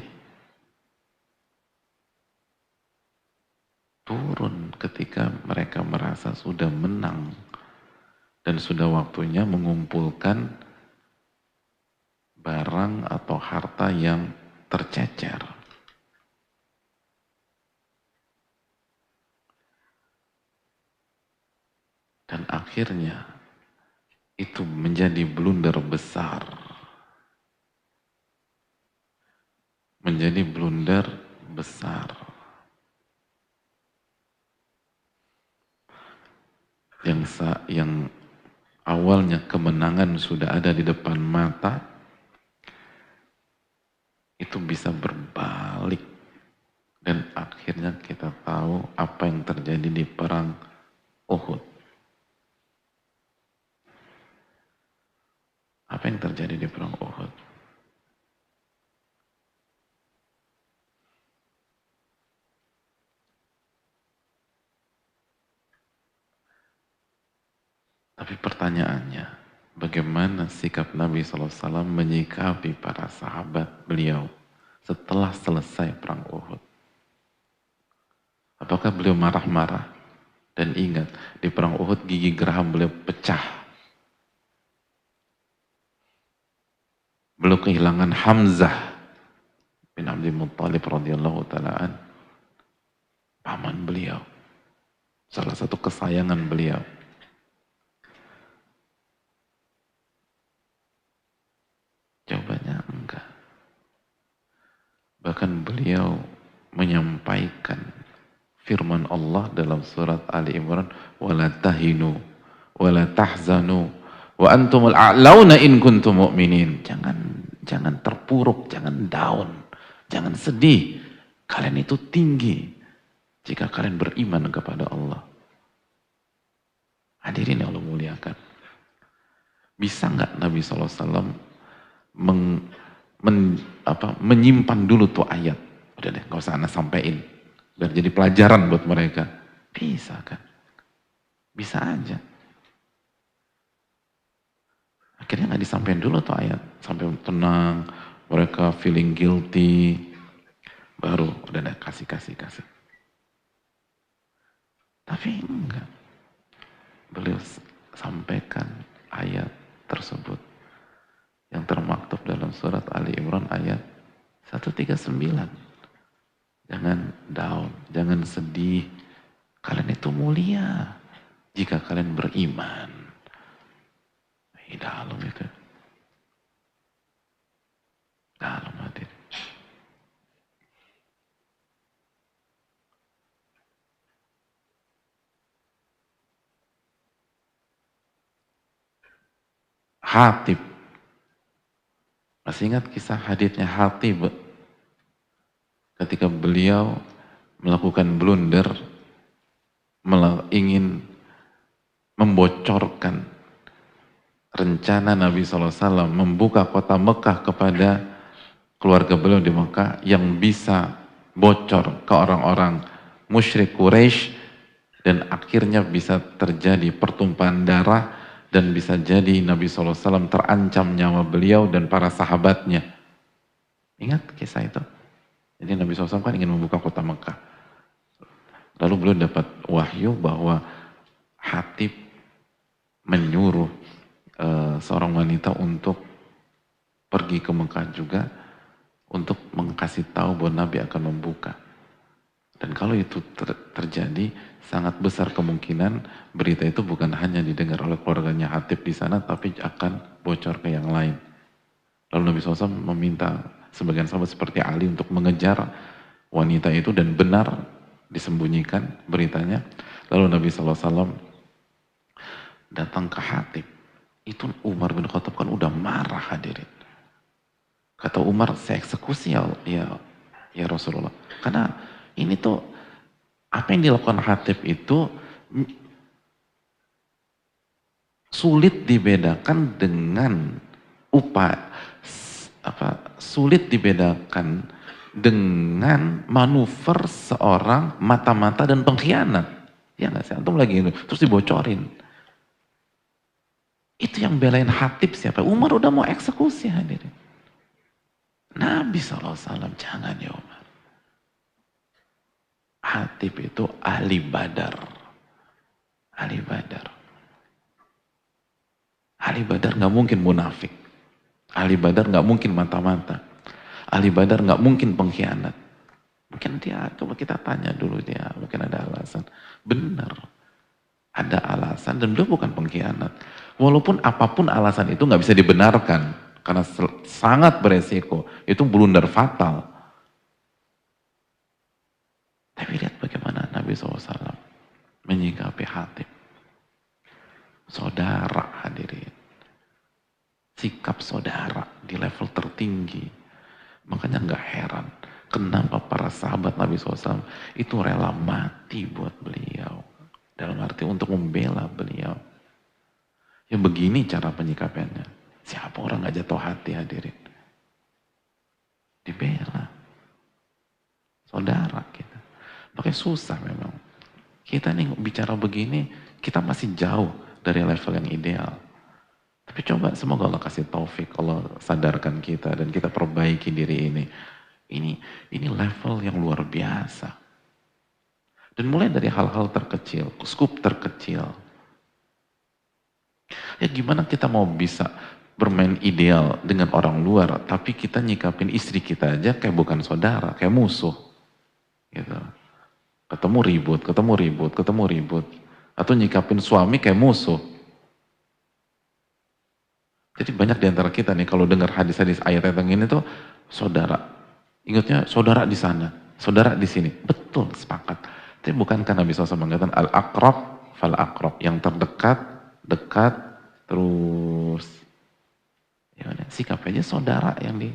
Speaker 1: Turun ketika mereka merasa sudah menang dan sudah waktunya mengumpulkan barang atau harta yang tercecer. Dan akhirnya itu menjadi blunder besar. Menjadi blunder besar. Yang awalnya kemenangan sudah ada di depan mata, itu bisa berbalik. Dan akhirnya kita tahu apa yang terjadi di perang Uhud. Apa yang terjadi di perang Uhud? Tapi pertanyaannya, bagaimana sikap Nabi SAW menyikapi para sahabat beliau setelah selesai perang Uhud? Apakah beliau marah-marah? Dan ingat, di perang Uhud gigi geraham beliau pecah. Beliau kehilangan Hamzah bin Abdul Muttalib radhiyallahu ta'ala, paman beliau, salah satu kesayangan beliau. Jawabannya enggak. Bahkan beliau menyampaikan firman Allah dalam surat Ali Imran, wala tahinu wala tahzanu wa antumul a'launa in kuntum mu'minin. Jangan terpuruk, jangan down, jangan sedih. Kalian itu tinggi jika kalian beriman kepada Allah. Hadirin yang Allah muliakan. Bisa nggak Nabi SAW menyimpan dulu tuh ayat? Udah deh, gak usah anak sampein. Biar jadi pelajaran buat mereka. Bisa kan? Bisa aja. Akhirnya gak disampaikan dulu tuh ayat. Sampai tenang, mereka feeling guilty. Baru udah deh, kasih. Tapi enggak. Beliau sampaikan ayat tersebut yang termaktub dalam surat Ali Imran ayat 139. Jangan down, jangan sedih. Kalian itu mulia jika kalian beriman. Dalam itu. Dalam hadir. Hatib. Masih ingat kisah haditsnya Hatib ketika beliau melakukan blunder, ingin membocorkan rencana Nabi SAW membuka kota Mekah kepada keluarga beliau di Mekah yang bisa bocor ke orang-orang musyrik Quraisy dan akhirnya bisa terjadi pertumpahan darah dan bisa jadi Nabi SAW terancam nyawa beliau dan para sahabatnya. Ingat kisah itu? Jadi Nabi SAW kan ingin membuka kota Mekah. Lalu beliau dapat wahyu bahwa Hatib menyuruh seorang wanita untuk pergi ke Mekah juga untuk mengkasih tahu bahwa Nabi akan membuka. Dan kalau itu terjadi, sangat besar kemungkinan berita itu bukan hanya didengar oleh keluarganya Hatib di sana, tapi akan bocor ke yang lain. Lalu Nabi SAW meminta sebagian sahabat seperti Ali untuk mengejar wanita itu dan benar disembunyikan beritanya. Lalu Nabi SAW datang ke Hatib. Itu Umar bin Khattab kan udah marah, hadirin. Kata Umar, saya eksekusi ya Rasulullah. Karena ini tuh apa yang dilakukan Hatib itu sulit dibedakan dengan sulit dibedakan dengan manuver seorang mata-mata dan pengkhianat. Ya nggak sih? Antum lagi itu terus dibocorin. Itu yang belain Hatib siapa? Umar udah mau eksekusi, hadirin. Nabi SAW, jangan ya Umar. Hatib itu ahli Badar. Ahli Badar. Ahli Badar gak mungkin munafik. Ahli Badar nggak mungkin mata-mata. Ahli Badar nggak mungkin pengkhianat. Mungkin dia, coba kita tanya dulu dia, mungkin ada alasan. Benar, ada alasan dan beliau bukan pengkhianat. Walaupun apapun alasan itu nggak bisa dibenarkan, karena sangat beresiko, itu blunder fatal. Tapi lihat bagaimana Nabi SAW menyikapi Hatib. Saudara hadirin. Sikap saudara di level tertinggi. Makanya nggak heran kenapa para sahabat Nabi SAW itu rela mati buat beliau. Dalam arti untuk membela beliau. Ya begini cara penyikapannya. Siapa orang nggak jatuh hati hadirin? Dibela. Saudara kita. Makanya susah memang. Kita nih bicara begini, kita masih jauh dari level yang ideal. Tapi coba semoga Allah kasih taufik, Allah sadarkan kita dan kita perbaiki diri ini. Ini level yang luar biasa. Dan mulai dari hal-hal terkecil, skup terkecil. Ya gimana kita mau bisa bermain ideal dengan orang luar, tapi kita nyikapin istri kita aja kayak bukan saudara, kayak musuh. Gitu. Ketemu ribut, ketemu ribut, ketemu ribut. Atau nyikapin suami kayak musuh. Jadi banyak di antara kita nih kalau dengar hadis-hadis ayat-ayat yang ini tuh saudara. Ingatnya saudara di sana, saudara di sini. Betul, sepakat. Tapi bukankah Nabi SAW mengatakan al-aqrab fal-aqrab, yang terdekat, dekat, terus ya sikap aja saudara yang di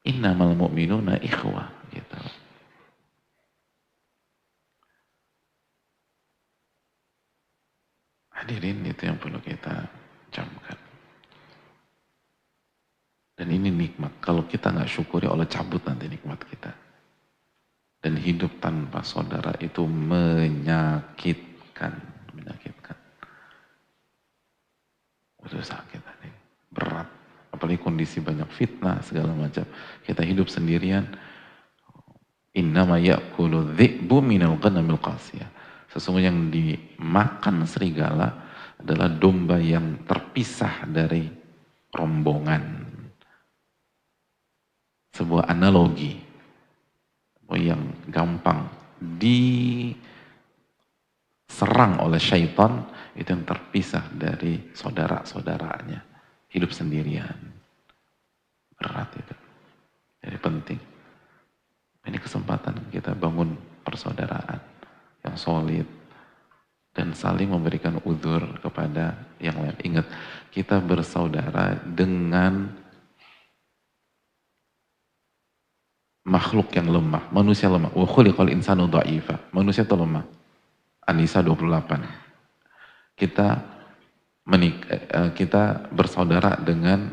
Speaker 1: innamal mu'minuna ikhwah gitu. Hadirin, itu yang perlu kita camkan. Dan ini nikmat. Kalau kita nggak syukuri, Allah cabut nanti nikmat kita. Dan hidup tanpa saudara itu menyakitkan. Menyakitkan. Itu sakit tadi. Berat. Apalagi kondisi banyak fitnah, segala macam. Kita hidup sendirian. Innama ya'kulu dhi'bu minal ghanamil qasiyah. Sesungguhnya yang dimakan serigala adalah domba yang terpisah dari rombongan. Sebuah analogi yang gampang diserang oleh syaitan, itu yang terpisah dari saudara-saudaranya, hidup sendirian. Berat itu. Jadi penting. Ini kesempatan kita bangun persaudaraan yang solid dan saling memberikan udzur kepada yang lain. Ingat, kita bersaudara dengan makhluk yang lemah, manusia lemah. Wa khuliqal insanu dha'ifa. Manusia itu lemah. An-Nisa 28. Kita bersaudara dengan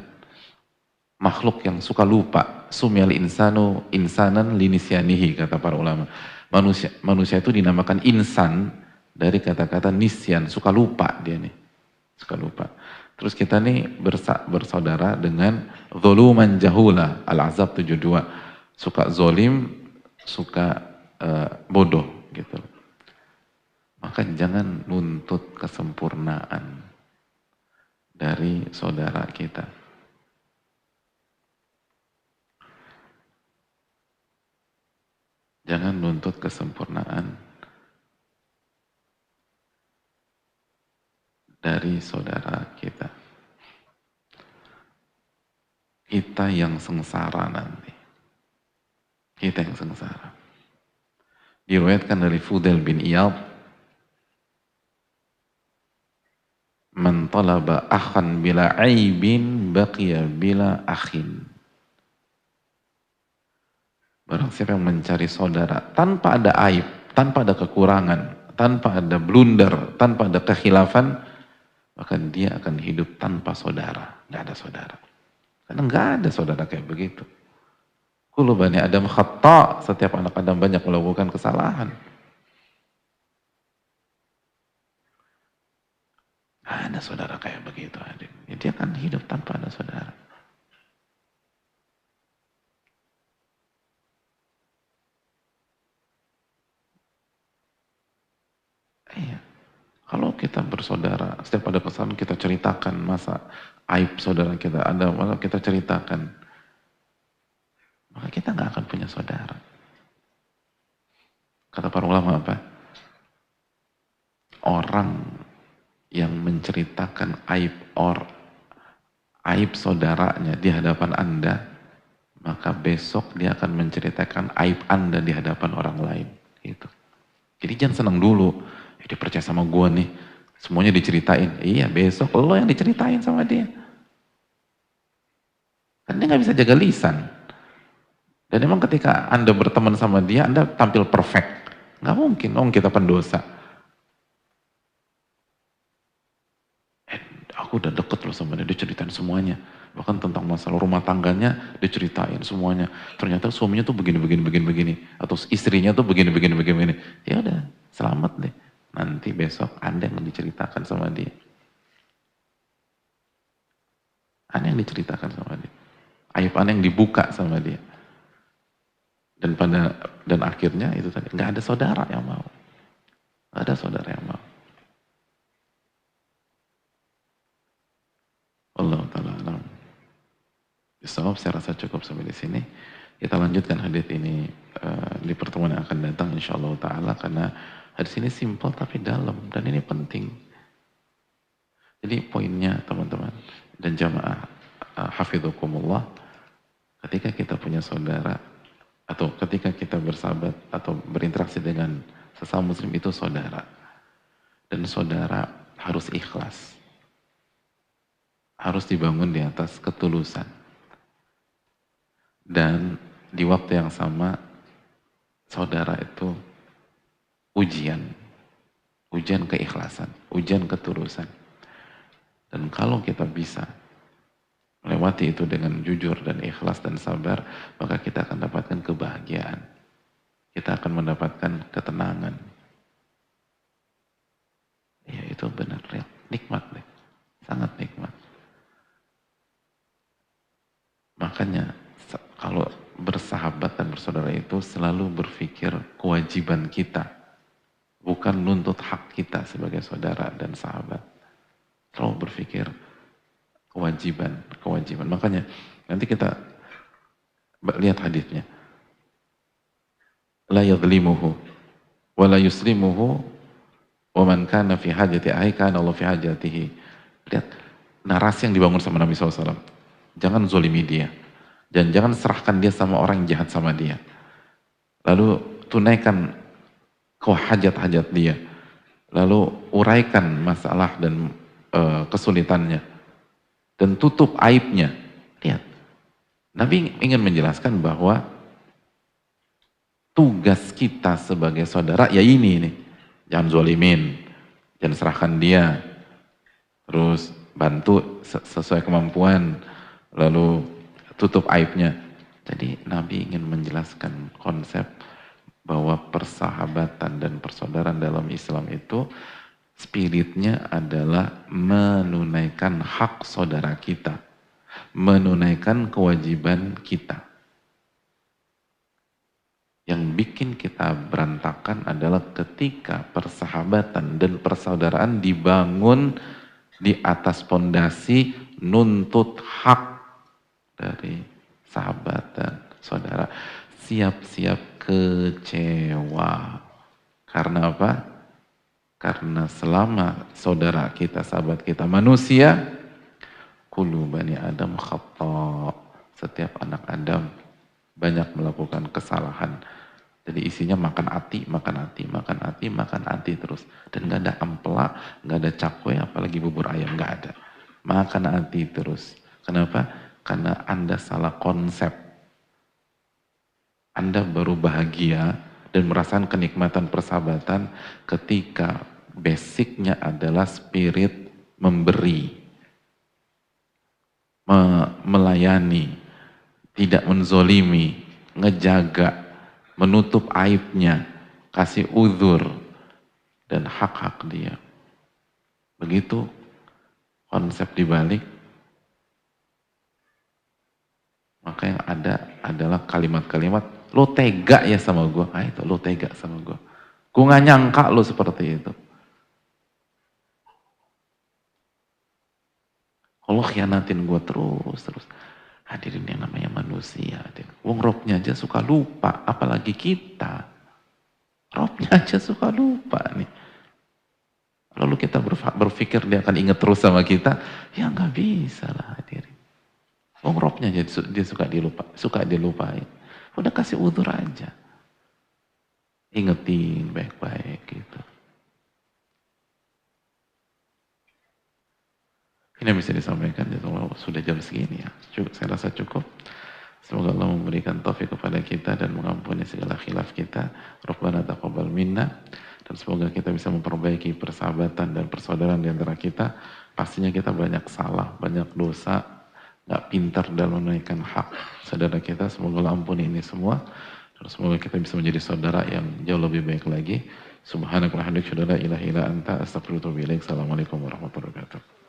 Speaker 1: makhluk yang suka lupa. Sumyal insanu insanan linisyanihi, kata para ulama. Manusia itu dinamakan insan dari kata-kata nisyan, suka lupa dia nih. Suka lupa. Terus kita nih bersaudara dengan zuluman jahula, Al-Ahzab 72. Suka zolim, suka bodoh gitu. Maka jangan nuntut kesempurnaan dari saudara kita. Jangan nuntut kesempurnaan dari saudara kita. Kita yang sengsara nanti. Kita yang sengsara. Diriwayatkan dari Fudail bin Iyad, man talaba akhan bila aibin baqiya bila akhin. Barang siapa yang mencari saudara tanpa ada aib, tanpa ada kekurangan, tanpa ada blunder, tanpa ada kekhilafan, maka dia akan hidup tanpa saudara. Nggak ada saudara. Karena nggak ada saudara kayak begitu. Kullu bani Adam khata', setiap anak Adam banyak melakukan kesalahan. Nggak ada saudara kayak begitu. Ya, dia akan hidup tanpa ada saudara. Iya. Kalau kita bersaudara, setiap ada kesalahan kita ceritakan, masa aib saudara kita ada, maka kita ceritakan, maka kita nggak akan punya saudara. Kata para ulama apa? Orang yang menceritakan aib saudaranya di hadapan Anda, maka besok dia akan menceritakan aib Anda di hadapan orang lain. Gitu. Jadi jangan senang dulu, dia percaya sama gue nih, semuanya diceritain. Iya, besok lo yang diceritain sama dia. Kan dia nggak bisa jaga lisan. Dan emang ketika Anda berteman sama dia, Anda tampil perfect. Nggak mungkin, kita pendosa. Aku udah deket loh sama dia ceritain semuanya. Bahkan tentang masalah rumah tangganya, dia ceritain semuanya. Ternyata suaminya tuh begini. Atau istrinya tuh begini. Ya udah, selamat deh. Nanti besok Anda yang diceritakan sama dia. Anda yang diceritakan sama dia. Aib Anda yang dibuka sama dia. Dan akhirnya itu tadi, nggak ada saudara yang mau. Nggak ada saudara yang mau. Allah Ta'ala alam. Bisawab, saya rasa cukup sampai di sini. Kita lanjutkan hadis ini di pertemuan yang akan datang insyaallah Ta'ala, karena hadis ini simpel tapi dalam dan ini penting. Jadi poinnya teman-teman dan jamaah hafidhukumullah, ketika kita punya saudara atau ketika kita bersahabat atau berinteraksi dengan sesama muslim itu saudara, dan saudara harus ikhlas, harus dibangun di atas ketulusan, dan di waktu yang sama saudara itu ujian keikhlasan, ujian ketulusan. Dan kalau kita bisa melewati itu dengan jujur dan ikhlas dan sabar, maka kita akan dapatkan kebahagiaan, kita akan mendapatkan ketenangan. Ya, itu benar, nikmat, sangat nikmat. Makanya kalau bersahabat dan bersaudara itu selalu berpikir kewajiban kita, bukan nuntut hak kita sebagai saudara dan sahabat. Selalu berpikir kewajiban. Makanya nanti kita lihat hadisnya. La yadhlimuhu wa la yuslimuhu wa man kana fi hajati akhi kana Allah fi hajatihi. Lihat narasi yang dibangun sama Nabi SAW. Jangan zolimi dia. Dan jangan serahkan dia sama orang yang jahat sama dia. Lalu tunaikan hajat-hajat dia. Lalu uraikan masalah dan kesulitannya. Dan tutup aibnya. Lihat. Nabi ingin menjelaskan bahwa tugas kita sebagai saudara ya ini. Jangan zolimin. Jangan serahkan dia. Terus bantu sesuai kemampuan. Lalu tutup aibnya. Jadi Nabi ingin menjelaskan konsep bahwa persahabatan dan persaudaraan dalam Islam itu spiritnya adalah menunaikan hak saudara kita, menunaikan kewajiban kita. Yang bikin kita berantakan adalah ketika persahabatan dan persaudaraan dibangun di atas pondasi nuntut hak dari sahabat dan saudara. Siap-siap kecewa. Karena apa? Karena selama saudara kita, sahabat kita manusia, kullu bani Adam khata'. Setiap anak Adam banyak melakukan kesalahan. Jadi isinya makan ati terus. Dan gak ada ampela, gak ada cakwe, apalagi bubur ayam, gak ada. Makan ati terus. Kenapa? Karena Anda salah konsep. Anda baru bahagia dan merasakan kenikmatan persahabatan ketika basicnya adalah spirit memberi, melayani, tidak menzolimi, ngejaga, menutup aibnya, kasih uzur, dan hak-hak dia. Begitu konsep dibalik, maka yang ada adalah kalimat-kalimat, lo tega ya sama gue, itu lo tega sama gue. Gue gak nyangka lo seperti itu. Allah khianatin gue terus. Hadirin yang namanya manusia. Wong Robnya aja suka lupa, apalagi kita. Robnya aja suka lupa nih. Lalu kita berpikir dia akan ingat terus sama kita, ya nggak bisa lah hadirin. Wong Robnya aja dia suka dilupain. Udah kasih udzur aja. Ingetin baik-baik gitu. Ini bisa disampaikan, sudah jam segini ya. Saya rasa cukup. Semoga Allah memberikan taufik kepada kita dan mengampuni segala khilaf kita. Rabbana taqabbal minna. Dan semoga kita bisa memperbaiki persahabatan dan persaudaraan di antara kita. Pastinya kita banyak salah, banyak dosa, nggak pintar dalam menunaikan hak saudara kita. Semoga Allah ampuni ini semua. Dan semoga kita bisa menjadi saudara yang jauh lebih baik lagi. Subhanakallahumma wa bihamdika, asyhadu an la ilaha illa anta, astaghfiruka wa atubu ilaik. Assalamualaikum warahmatullahi wabarakatuh.